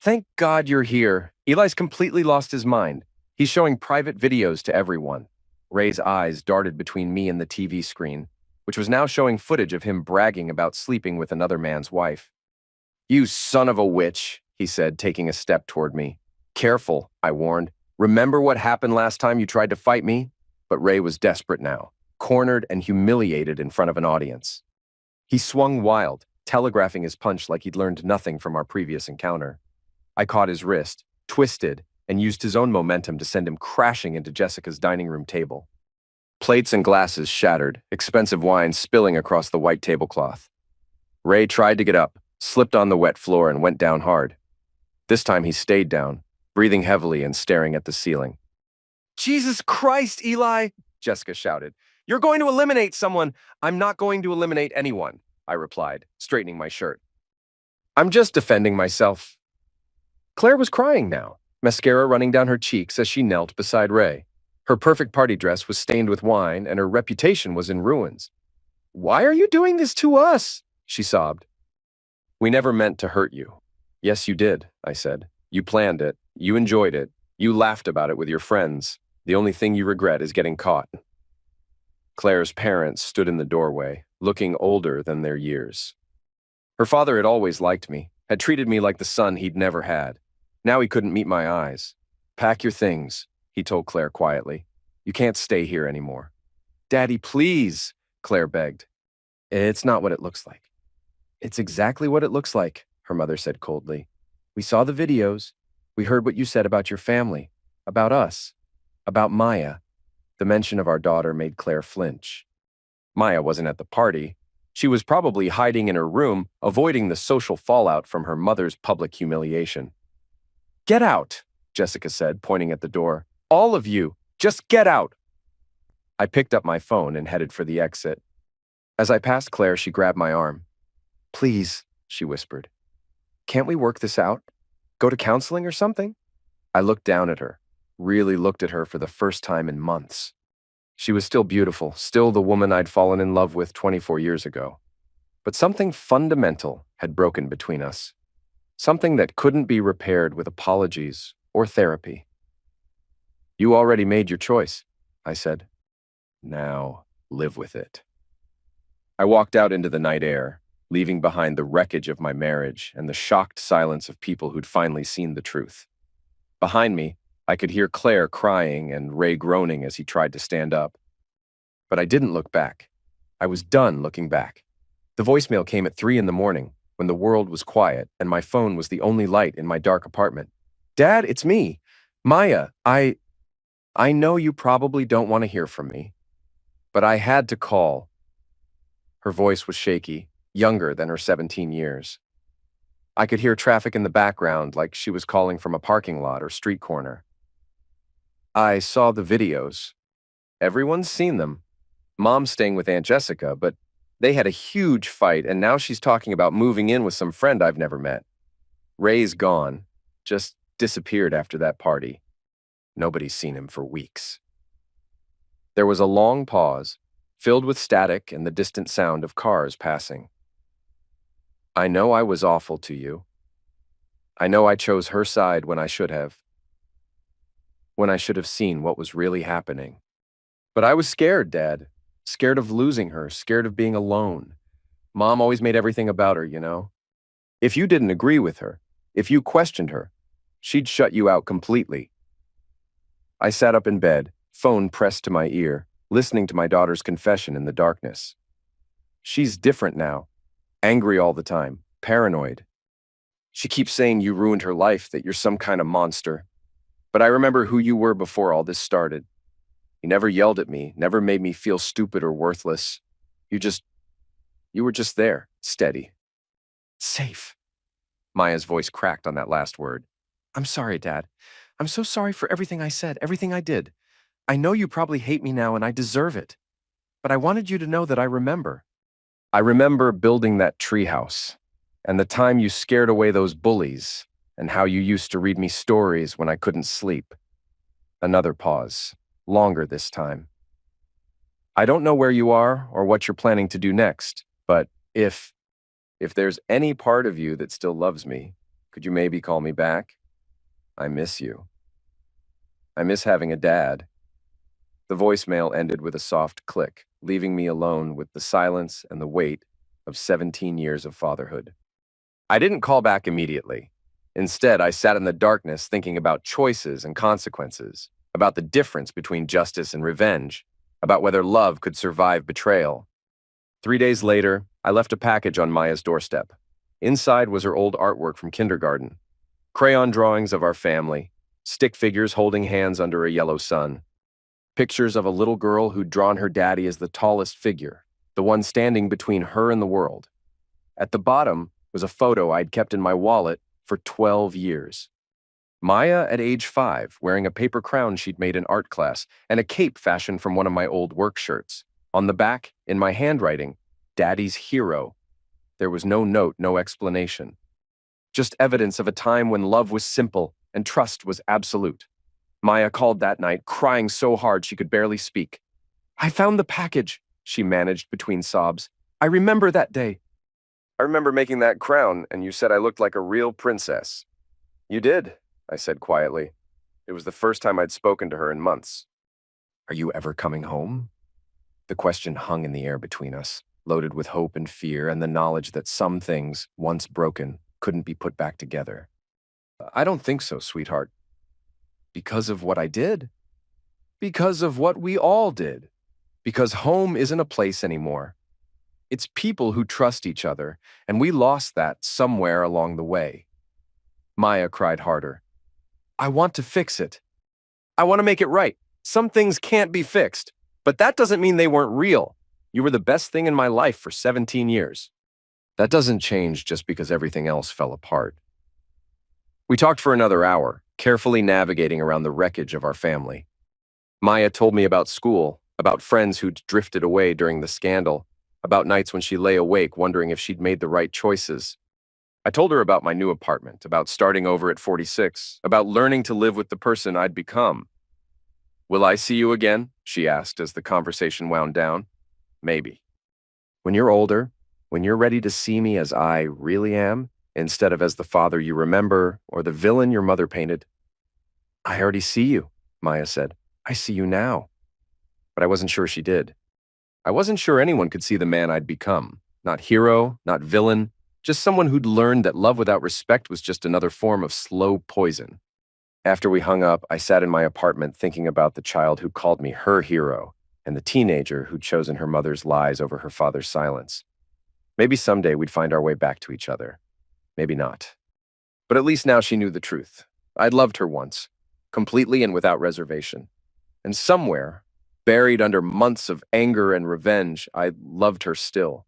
Thank God you're here. Eli's completely lost his mind. He's showing private videos to everyone. Ray's eyes darted between me and the TV screen, which was now showing footage of him bragging about sleeping with another man's wife. You son of a witch, he said, taking a step toward me. Careful, I warned. Remember what happened last time you tried to fight me? But Ray was desperate now, cornered and humiliated in front of an audience. He swung wild, telegraphing his punch like he'd learned nothing from our previous encounter. I caught his wrist, twisted, and used his own momentum to send him crashing into Jessica's dining room table. Plates and glasses shattered, expensive wine spilling across the white tablecloth. Ray tried to get up, slipped on the wet floor, and went down hard. This time he stayed down, breathing heavily and staring at the ceiling. Jesus Christ, Eli! Jessica shouted. You're going to eliminate someone. I'm not going to eliminate anyone, I replied, straightening my shirt. I'm just defending myself. Claire was crying now, mascara running down her cheeks as she knelt beside Ray. Her perfect party dress was stained with wine, and her reputation was in ruins. Why are you doing this to us? She sobbed. We never meant to hurt you. Yes, you did, I said. You planned it. You enjoyed it. You laughed about it with your friends. The only thing you regret is getting caught. Claire's parents stood in the doorway, looking older than their years. Her father had always liked me, had treated me like the son he'd never had. Now he couldn't meet my eyes. Pack your things, he told Claire quietly. You can't stay here anymore. Daddy, please, Claire begged. It's not what it looks like. It's exactly what it looks like, her mother said coldly. We saw the videos. We heard what you said about your family, about us, about Maya. The mention of our daughter made Claire flinch. Maya wasn't at the party. She was probably hiding in her room, avoiding the social fallout from her mother's public humiliation. Get out, Jessica said, pointing at the door. All of you, just get out. I picked up my phone and headed for the exit. As I passed Claire, she grabbed my arm. Please, she whispered. Can't we work this out? Go to counseling or something? I looked down at her, really looked at her for the first time in months. She was still beautiful, still the woman I'd fallen in love with 24 years ago. But something fundamental had broken between us. Something that couldn't be repaired with apologies or therapy. You already made your choice, I said. Now, live with it. I walked out into the night air, leaving behind the wreckage of my marriage and the shocked silence of people who'd finally seen the truth. Behind me, I could hear Claire crying and Ray groaning as he tried to stand up. But I didn't look back. I was done looking back. The voicemail came at 3 a.m, when the world was quiet and my phone was the only light in my dark apartment. Dad, it's me. Maya, I know you probably don't want to hear from me, but I had to call. Her voice was shaky, younger than her 17 years. I could hear traffic in the background like she was calling from a parking lot or street corner. I saw the videos. Everyone's seen them. Mom's staying with Aunt Jessica, but they had a huge fight, and now she's talking about moving in with some friend I've never met. Ray's gone, just disappeared after that party. Nobody's seen him for weeks. There was a long pause, filled with static and the distant sound of cars passing. I know I was awful to you. I know I chose her side when I should have. When I should have seen what was really happening. But I was scared, Dad. Scared of losing her, scared of being alone. Mom always made everything about her, you know? If you didn't agree with her, if you questioned her, she'd shut you out completely. I sat up in bed, phone pressed to my ear, listening to my daughter's confession in the darkness. She's different now, angry all the time, paranoid. She keeps saying you ruined her life, that you're some kind of monster. But I remember who you were before all this started. You never yelled at me, never made me feel stupid or worthless. You were just there, steady. Safe. Maya's voice cracked on that last word. I'm sorry, Dad. I'm so sorry for everything I said, everything I did. I know you probably hate me now and I deserve it. But I wanted you to know that I remember. I remember building that treehouse, and the time you scared away those bullies, and how you used to read me stories when I couldn't sleep. Another pause. Longer this time. I don't know where you are or what you're planning to do next, but if there's any part of you that still loves me, could you maybe call me back? I miss you. I miss having a dad. The voicemail ended with a soft click, leaving me alone with the silence and the weight of 17 years of fatherhood. I didn't call back immediately. Instead, I sat in the darkness thinking about choices and consequences, about the difference between justice and revenge, about whether love could survive betrayal. 3 days later, I left a package on Maya's doorstep. Inside was her old artwork from kindergarten. Crayon drawings of our family, stick figures holding hands under a yellow sun. Pictures of a little girl who'd drawn her daddy as the tallest figure, the one standing between her and the world. At the bottom was a photo I'd kept in my wallet for 12 years. Maya at age 5, wearing a paper crown she'd made in art class and a cape fashioned from one of my old work shirts. On the back, in my handwriting, Daddy's hero. There was no note, no explanation. Just evidence of a time when love was simple and trust was absolute. Maya called that night, crying so hard she could barely speak. I found the package, she managed between sobs. I remember that day. I remember making that crown, and you said I looked like a real princess. You did, I said quietly. It was the first time I'd spoken to her in months. Are you ever coming home? The question hung in the air between us, loaded with hope and fear and the knowledge that some things, once broken, couldn't be put back together. I don't think so, sweetheart. Because of what I did? Because of what we all did. Because home isn't a place anymore. It's people who trust each other, and we lost that somewhere along the way. Maya cried harder. I want to fix it. I want to make it right. Some things can't be fixed, but that doesn't mean they weren't real. You were the best thing in my life for 17 years. That doesn't change just because everything else fell apart. We talked for another hour, carefully navigating around the wreckage of our family. Maya told me about school, about friends who'd drifted away during the scandal, about nights when she lay awake wondering if she'd made the right choices. I told her about my new apartment, about starting over at 46, about learning to live with the person I'd become. "Will I see you again?" she asked as the conversation wound down. "Maybe. When you're older, when you're ready to see me as I really am, instead of as the father you remember or the villain your mother painted." "I already see you," Maya said. "I see you now." But I wasn't sure she did. I wasn't sure anyone could see the man I'd become. Not hero, not villain, just someone who'd learned that love without respect was just another form of slow poison. After we hung up, I sat in my apartment thinking about the child who called me her hero and the teenager who'd chosen her mother's lies over her father's silence. Maybe someday we'd find our way back to each other. Maybe not. But at least now she knew the truth. I'd loved her once, completely and without reservation. And somewhere, buried under months of anger and revenge, I loved her still.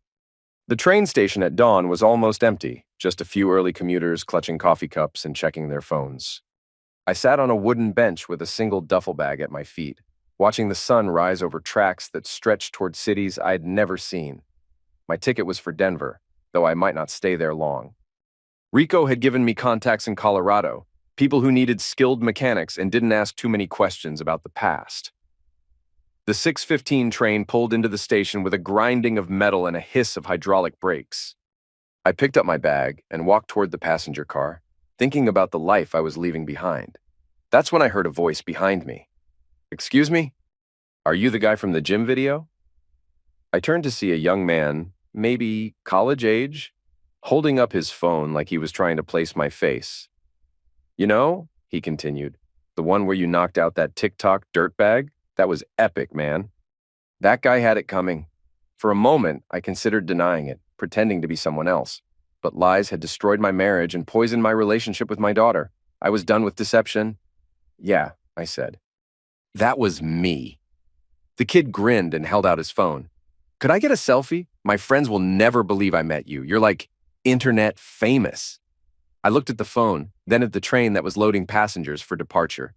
The train station at dawn was almost empty, just a few early commuters clutching coffee cups and checking their phones. I sat on a wooden bench with a single duffel bag at my feet, watching the sun rise over tracks that stretched toward cities I'd never seen. My ticket was for Denver, though I might not stay there long. Rico had given me contacts in Colorado, people who needed skilled mechanics and didn't ask too many questions about the past. The 6:15 train pulled into the station with a grinding of metal and a hiss of hydraulic brakes. I picked up my bag and walked toward the passenger car, thinking about the life I was leaving behind. That's when I heard a voice behind me. "Excuse me? Are you the guy from the gym video?" I turned to see a young man, maybe college age, holding up his phone like he was trying to place my face. "You know," he continued, "the one where you knocked out that TikTok dirtbag? That was epic, man." That guy had it coming. For a moment, I considered denying it, pretending to be someone else. But lies had destroyed my marriage and poisoned my relationship with my daughter. I was done with deception. "Yeah," I said. "That was me." The kid grinned and held out his phone. "Could I get a selfie? My friends will never believe I met you. You're like internet famous." I looked at the phone, then at the train that was loading passengers for departure.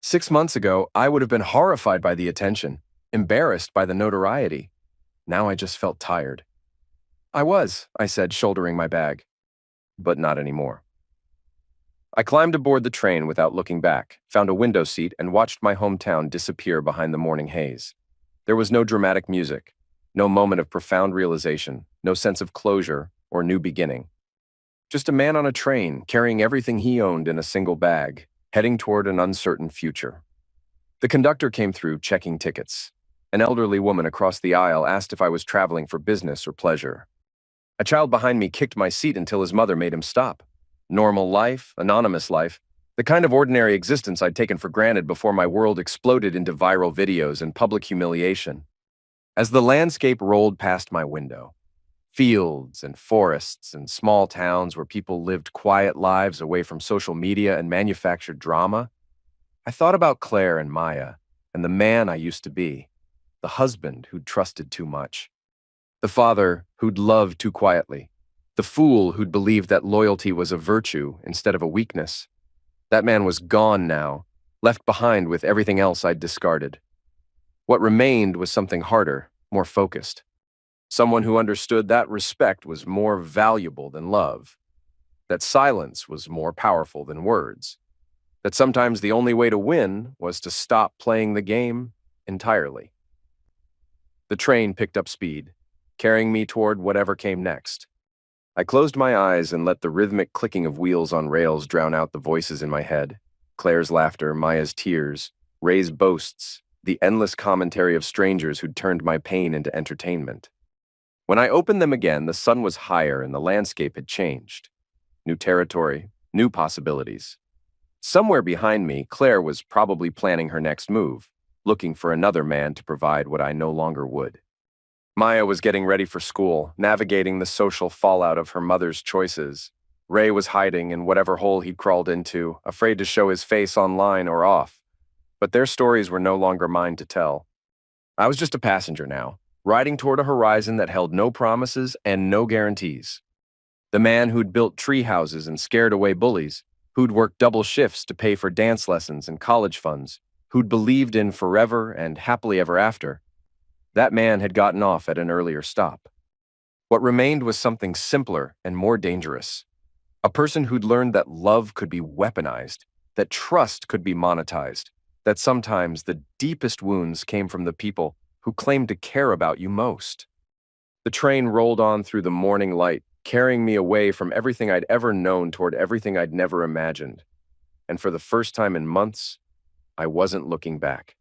6 months ago, I would have been horrified by the attention, embarrassed by the notoriety. Now I just felt tired. I said, shouldering my bag. But not anymore. I climbed aboard the train without looking back, found a window seat, and watched my hometown disappear behind the morning haze. There was no dramatic music, no moment of profound realization, no sense of closure or new beginning. Just a man on a train, carrying everything he owned in a single bag, heading toward an uncertain future. The conductor came through, checking tickets. An elderly woman across the aisle asked if I was traveling for business or pleasure. A child behind me kicked my seat until his mother made him stop. Normal life, anonymous life, the kind of ordinary existence I'd taken for granted before my world exploded into viral videos and public humiliation. As the landscape rolled past my window, fields and forests and small towns where people lived quiet lives away from social media and manufactured drama, I thought about Claire and Maya and the man I used to be, the husband who'd trusted too much, the father who'd loved too quietly, the fool who'd believed that loyalty was a virtue instead of a weakness. That man was gone now, left behind with everything else I'd discarded. What remained was something harder, more focused. Someone who understood that respect was more valuable than love, that silence was more powerful than words, that sometimes the only way to win was to stop playing the game entirely. The train picked up speed, carrying me toward whatever came next. I closed my eyes and let the rhythmic clicking of wheels on rails drown out the voices in my head, Claire's laughter, Maya's tears, Ray's boasts, the endless commentary of strangers who'd turned my pain into entertainment. When I opened them again, the sun was higher and the landscape had changed. New territory, new possibilities. Somewhere behind me, Claire was probably planning her next move, looking for another man to provide what I no longer would. Maya was getting ready for school, navigating the social fallout of her mother's choices. Ray was hiding in whatever hole he'd crawled into, afraid to show his face online or off. But their stories were no longer mine to tell. I was just a passenger now, riding toward a horizon that held no promises and no guarantees. The man who'd built tree houses and scared away bullies who'd worked double shifts to pay for dance lessons and college funds, who'd believed in forever and happily ever after. That man had gotten off at an earlier stop. What remained was something simpler and more dangerous. A person who'd learned that love could be weaponized, that trust could be monetized, that sometimes the deepest wounds came from the people who claimed to care about you most. The train rolled on through the morning light, carrying me away from everything I'd ever known toward everything I'd never imagined. And for the first time in months, I wasn't looking back.